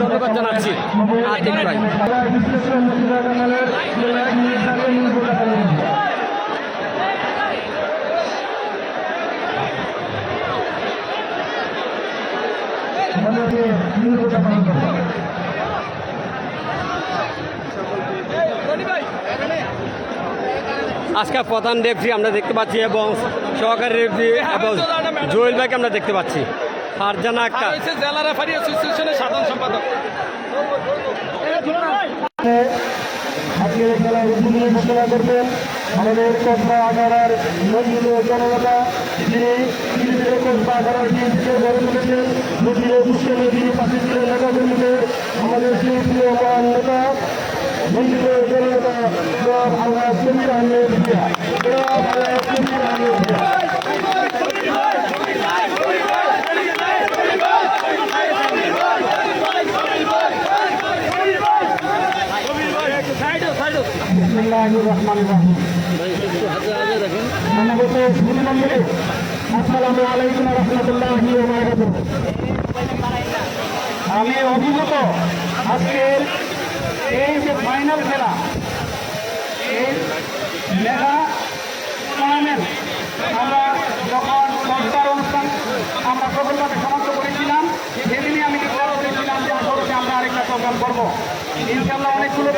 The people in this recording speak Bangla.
ধন্যবাদ জানাচ্ছি আতিক ভাই। আজকে প্রধান রেফারি আমরা দেখতে পাচ্ছি এবং সহকারী রেফারি এবং জুয়েল ভাইকে আমরা দেখতে পাচ্ছি। ফারজানা আক্তার জেলা রেফারি অ্যাসোসিয়েশনের সাধারণ সম্পাদক। আজকের খেলায় উদ্বোধনী ঘোষণা করবেন আমাদের কসবা আগারার নজরুল জনতা, যিনি কসবা আগারার টিমকে গড়ে তুলেছেন। নদীর মুসলিম পাকিস্তানের নেতাকর্মীদের আমাদের সেই প্রিয় মহান নেতা নজরুল জনতা আল্লাহ জমির আহমেদ জিয়া, আল্লাহ জমির আহমেদ জিয়া। আসসালামু আলাইকুম রহমতুল্লাহি ওয়া বারাকাতুহু। আমি অভিভূত আজকের এই যে ফাইনাল খেলা, এই মেগা টুর্নামেন্ট আমরা যখন দশটার অনুষ্ঠান আমরা প্রকল্পে সমাপ্ত করেছিলাম, সেদিনই আমি ডিক্লেয়ার করেছিলাম যে আসলে আমরা আরেকটা প্রোগ্রাম করবো। ইনশাল্লাহ অনেকগুলো